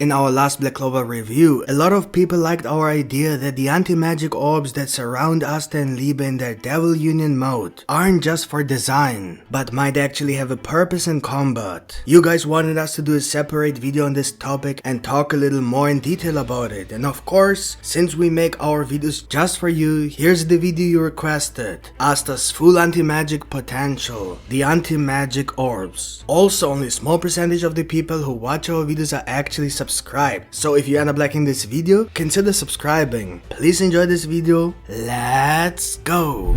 In our last Black Clover review, a lot of people liked our idea that the anti-magic orbs that surround Asta and Liebe in their Devil Union mode aren't just for design, but might actually have a purpose in combat. You guys wanted us to do a separate video on this topic and talk a little more in detail about it, and of course, since we make our videos just for you, here's the video you requested. Asta's full anti-magic potential, the anti-magic orbs. Also, only a small percentage of the people who watch our videos are actually subscribed, so if you end up liking this video, consider subscribing. Please enjoy this video. Let's go!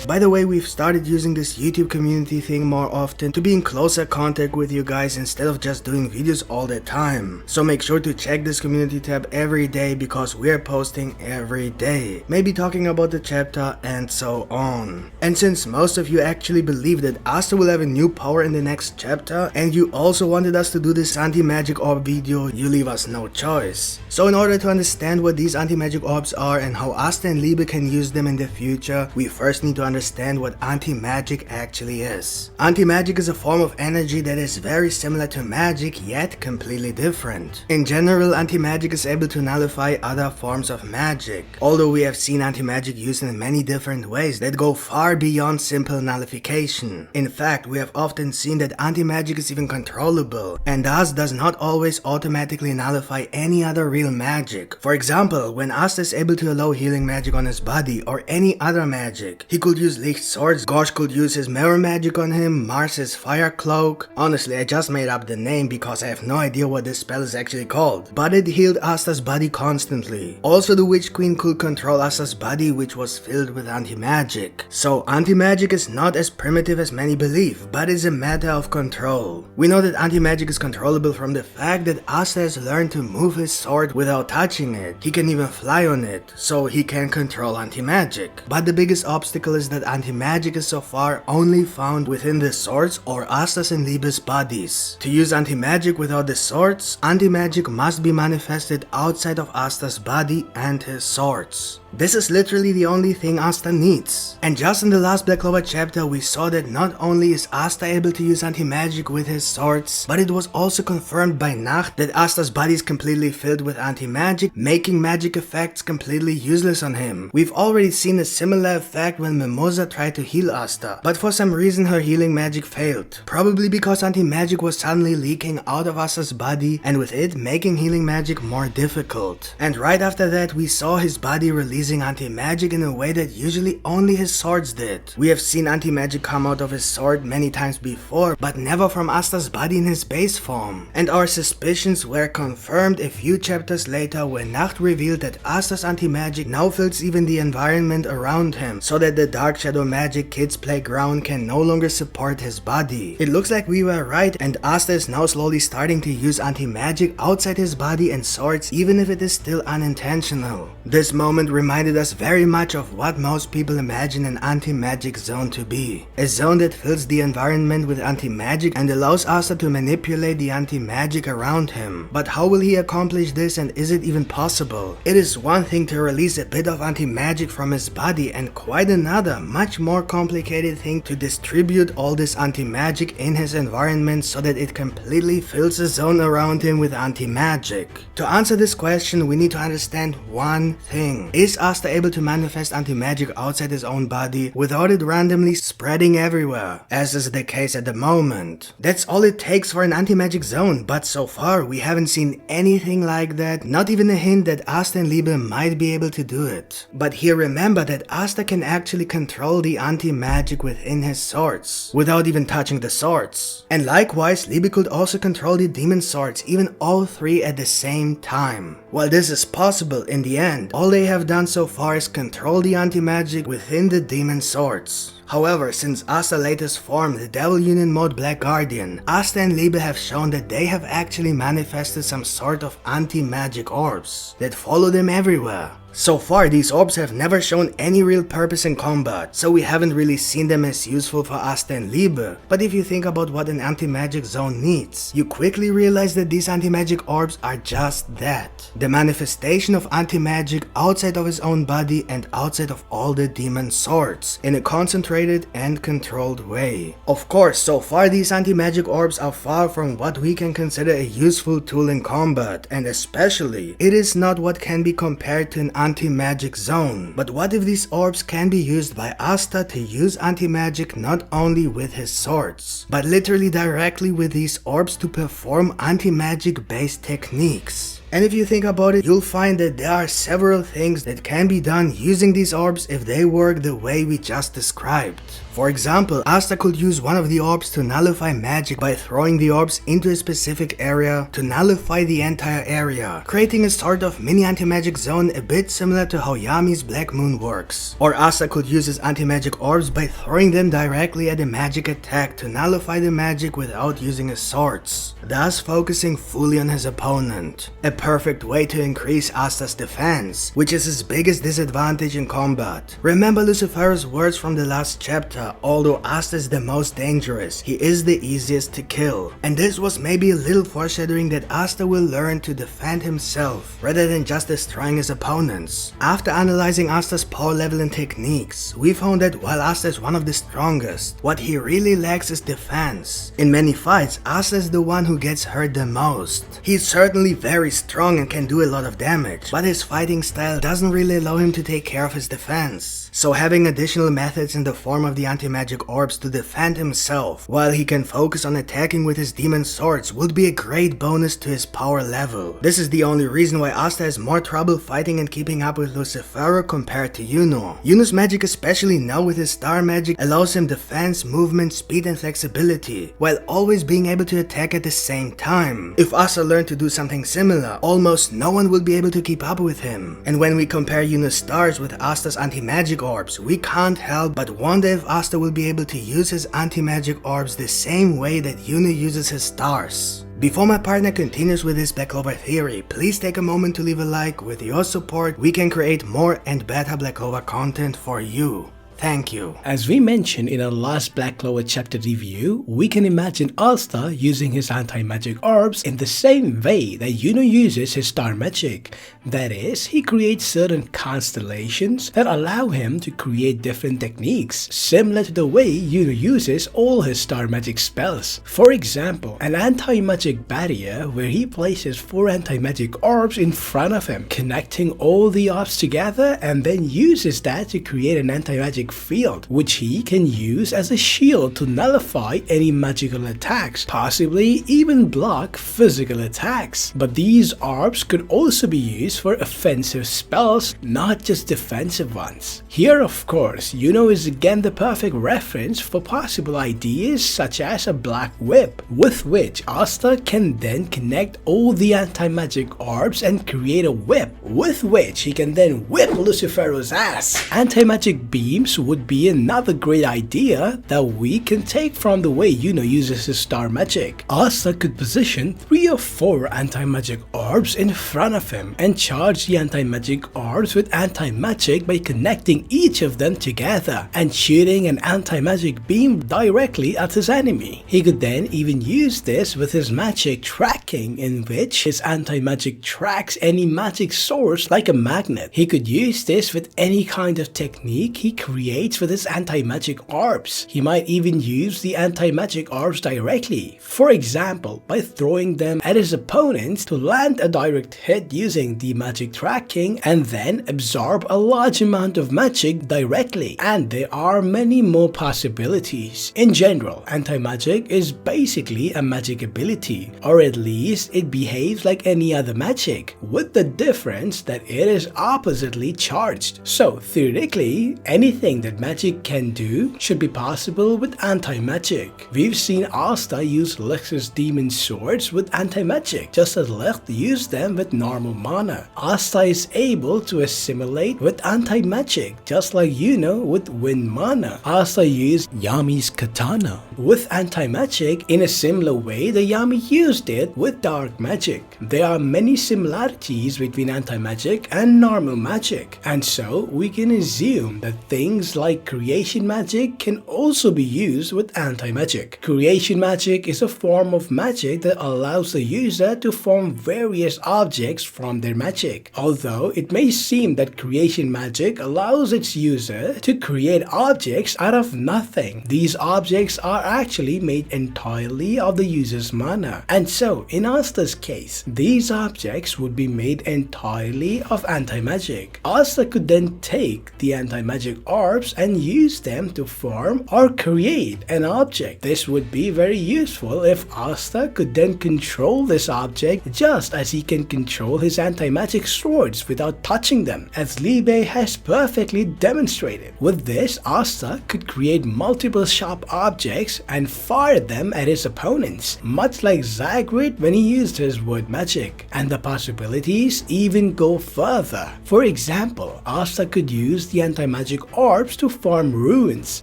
By the way, we've started using this YouTube community thing more often to be in closer contact with you guys instead of just doing videos all the time. So make sure to check this community tab every day because we're posting every day, maybe talking about the chapter and so on. And since most of you actually believe that Asta will have a new power in the next chapter, and you also wanted us to do this anti-magic orb video, you leave us no choice. So in order to understand what these anti-magic orbs are and how Asta and Liebe can use them in the future, we first need to understand what anti-magic actually is. Anti-magic is a form of energy that is very similar to magic, yet completely different. In general, anti-magic is able to nullify other forms of magic, although we have seen anti-magic used in many different ways that go far beyond simple nullification. In fact, we have often seen that anti-magic is even controllable, and thus does not always automatically nullify any other real magic. For example, when Asta is able to allow healing magic on his body or any other magic, he could use Licht Swords, Gosh could use his mirror magic on him, Mars his fire cloak. Honestly, I just made up the name because I have no idea what this spell is actually called, but it healed Asta's body constantly. Also, the Witch Queen could control Asta's body, which was filled with anti-magic. So anti-magic is not as primitive as many believe, but is a matter of control. We know that anti-magic is controllable from the fact that Asta has learned to move his sword without touching it. He can even fly on it, so he can control anti-magic. But the biggest obstacle is that anti-magic is so far only found within the swords or Asta's and Liebe's bodies. To use anti-magic without the swords, anti-magic must be manifested outside of Asta's body and his swords. This is literally the only thing Asta needs. And just in the last Black Clover chapter, we saw that not only is Asta able to use anti-magic with his swords, but it was also confirmed by Nacht that Asta's body is completely filled with anti-magic, making magic effects completely useless on him. We've already seen a similar effect when Mimosa tried to heal Asta, but for some reason her healing magic failed. Probably because anti-magic was suddenly leaking out of Asta's body, and with it making healing magic more difficult. And right after that, we saw his body releasing anti-magic in a way that usually only his swords did. We have seen anti-magic come out of his sword many times before, but never from Asta's body in his base form. And our suspicions were confirmed a few chapters later when Nacht revealed that Asta's anti-magic now fills even the environment around him, so that the Dark Shadow Magic Kids Playground can no longer support his body. It looks like we were right, and Asta is now slowly starting to use anti-magic outside his body and swords, even if it is still unintentional. This moment reminded us very much of what most people imagine an anti-magic zone to be. A zone that fills the environment with anti-magic and allows Asta to manipulate the anti-magic around him. But how will he accomplish this, and is it even possible? It is one thing to release a bit of anti-magic from his body, and quite another, much more complicated thing to distribute all this anti-magic in his environment so that it completely fills the zone around him with anti-magic. To answer this question, we need to understand one thing. Is Asta able to manifest anti-magic outside his own body without it randomly spreading everywhere, as is the case at the moment? That's all it takes for an anti-magic zone, but so far we haven't seen anything like that, not even a hint that Asta and Liebe might be able to do it. But here remember that Asta can actually control the anti-magic within his swords, without even touching the swords. And likewise, Liebe could also control the demon swords, even all three at the same time. While this is possible, in the end, all they have done so far is control the anti-magic within the demon swords. However, since Asta's latest form, the Devil Union mode Black Guardian, Asta and Liebe have shown that they have actually manifested some sort of anti-magic orbs that follow them everywhere. So far, these orbs have never shown any real purpose in combat, so we haven't really seen them as useful for Asta and Liebe. But if you think about what an anti-magic zone needs, you quickly realize that these anti-magic orbs are just that. The manifestation of anti-magic outside of his own body and outside of all the demon swords, in a concentrated calibrated and controlled way. Of course, so far these anti-magic orbs are far from what we can consider a useful tool in combat, and especially, it is not what can be compared to an anti-magic zone. But what if these orbs can be used by Asta to use anti-magic not only with his swords, but literally directly with these orbs to perform anti-magic based techniques? And if you think about it, you'll find that there are several things that can be done using these orbs if they work the way we just described. For example, Asta could use one of the orbs to nullify magic by throwing the orbs into a specific area to nullify the entire area, creating a sort of mini anti-magic zone a bit similar to how Yami's Black Moon works. Or Asta could use his anti-magic orbs by throwing them directly at a magic attack to nullify the magic without using his swords, thus focusing fully on his opponent. A perfect way to increase Asta's defense, which is his biggest disadvantage in combat. Remember Lucifero's words from the last chapter: although Asta is the most dangerous, he is the easiest to kill. And this was maybe a little foreshadowing that Asta will learn to defend himself rather than just destroying his opponents. After analyzing Asta's power level and techniques, we found that while Asta is one of the strongest, what he really lacks is defense. In many fights, Asta is the one who gets hurt the most. He's certainly very strong and can do a lot of damage, but his fighting style doesn't really allow him to take care of his defense. So having additional methods in the form of the anti-magic orbs to defend himself, while he can focus on attacking with his demon swords, would be a great bonus to his power level. This is the only reason why Asta has more trouble fighting and keeping up with Lucifero compared to Yuno. Yuno's magic, especially now with his star magic, allows him defense, movement, speed and flexibility, while always being able to attack at the same time. If Asta learned to do something similar, almost no one will be able to keep up with him. And when we compare Yuno's stars with Asta's anti-magic orbs, we can't help but wonder if Asta will be able to use his anti-magic orbs the same way that Yuno uses his stars. Before my partner continues with his Black Clover theory, please take a moment to leave a like. With your support, we can create more and better Black Clover content for you. Thank you. As we mentioned in our last Black Clover chapter review, we can imagine Asta using his anti-magic orbs in the same way that Yuno uses his star magic. That is, he creates certain constellations that allow him to create different techniques, similar to the way Yuno uses all his star magic spells. For example, an anti-magic barrier where he places 4 anti-magic orbs in front of him, connecting all the orbs together, and then uses that to create an anti-magic field, which he can use as a shield to nullify any magical attacks, possibly even block physical attacks. But these orbs could also be used for offensive spells, not just defensive ones. Here, of course, Yuno is again the perfect reference for possible ideas such as a black whip, with which Asta can then connect all the anti-magic orbs and create a whip, with which he can then whip Lucifero's ass. Anti-magic beams would be another great idea that we can take from the way Yuno uses his star magic. Asta could position 3 or 4 anti-magic orbs in front of him and charge the anti-magic orbs with anti-magic by connecting each of them together and shooting an anti-magic beam directly at his enemy. He could then even use this with his magic tracking, in which his anti-magic tracks any magic source like a magnet. He could use this with any kind of technique he creates with his anti-magic orbs. He might even use the anti-magic orbs directly, for example by throwing them at his opponents to land a direct hit using the magic tracking and then absorb a large amount of magic directly. And there are many more possibilities. In general, anti-magic is basically a magic ability, or at least it behaves like any other magic, with the difference that it is oppositely charged. So theoretically, anything that magic can do should be possible with anti-magic. We've seen Asta use Lex's demon swords with anti-magic, just as Lex used them with normal mana. Asta is able to assimilate with anti-magic, just like Yuno with wind mana. Asta used Yami's katana with anti-magic in a similar way that Yami used it with dark magic. There are many similarities between anti-magic and normal magic, and so we can assume that things things like creation magic can also be used with anti-magic. Creation magic is a form of magic that allows the user to form various objects from their magic. Although it may seem that creation magic allows its user to create objects out of nothing, these objects are actually made entirely of the user's mana. And so, in Asta's case, these objects would be made entirely of anti-magic. Asta could then take the anti-magic orbs and use them to form or create an object. This would be very useful if Asta could then control this object just as he can control his anti-magic swords without touching them, as Liebe has perfectly demonstrated. With this, Asta could create multiple sharp objects and fire them at his opponents, much like Zagrid when he used his word magic. And the possibilities even go further. For example, Asta could use the anti-magic orbs to form runes,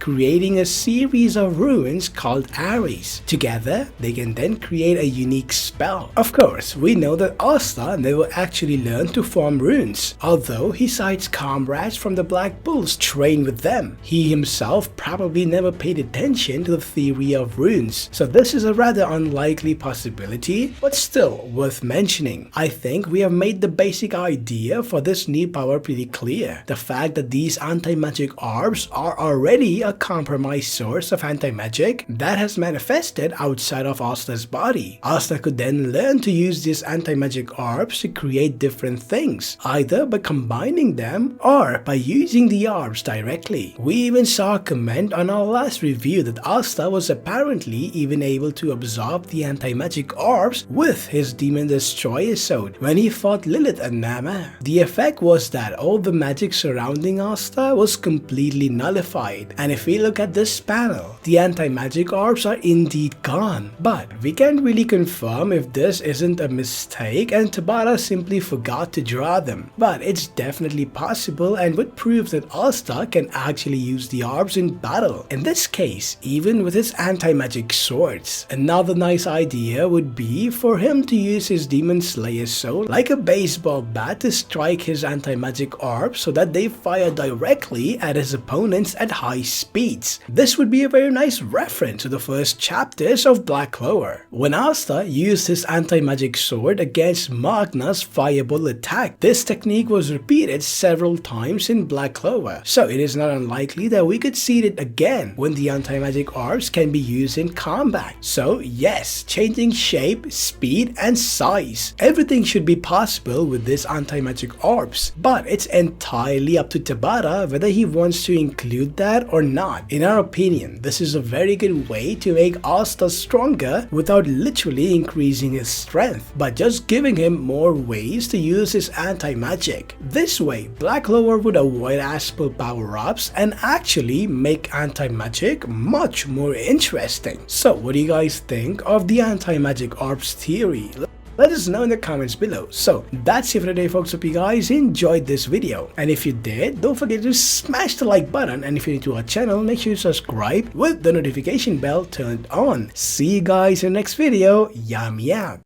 creating a series of runes called arrays. Together, they can then create a unique spell. Of course, we know that Asta never actually learned to form runes, although he cites comrades from the Black Bulls train with them. He himself probably never paid attention to the theory of runes, so this is a rather unlikely possibility, but still worth mentioning. I think we have made the basic idea for this new power pretty clear. The fact that these anti-magic orbs are already a compromised source of anti-magic that has manifested outside of Asta's body. Asta could then learn to use these anti-magic orbs to create different things, either by combining them or by using the orbs directly. We even saw a comment on our last review that Asta was apparently even able to absorb the anti-magic orbs with his Demon Destroyer sword when he fought Lilith and Nama. The effect was that all the magic surrounding Asta was completely nullified, and if we look at this panel, the anti-magic orbs are indeed gone. But we can't really confirm if this isn't a mistake and Tabata simply forgot to draw them. But it's definitely possible and would prove that Asta can actually use the orbs in battle. In this case, even with his anti-magic swords. Another nice idea would be for him to use his Demon Slayer sword like a baseball bat to strike his anti-magic orbs so that they fire directly at his opponents at high speeds. This would be a very nice reference to the first chapters of Black Clover. When Asta used his anti-magic sword against Magna's fireball attack, this technique was repeated several times in Black Clover, so it is not unlikely that we could see it again when the anti-magic orbs can be used in combat. So yes, changing shape, speed, and size, everything should be possible with this anti-magic orbs, but it's entirely up to Tabata whether he wants to include that or not. In our opinion, this is a very good way to make Asta stronger without literally increasing his strength, but just giving him more ways to use his anti-magic. This way, Black Clover would avoid Aspel power-ups and actually make anti-magic much more interesting. So what do you guys think of the anti-magic orbs theory? Let us know in the comments below. So that's it for today, folks. Hope you guys enjoyed this video, and if you did, don't forget to smash the like button, and if you're new to our channel, make sure you subscribe with the notification bell turned on. See you guys in the next video. Yummy out.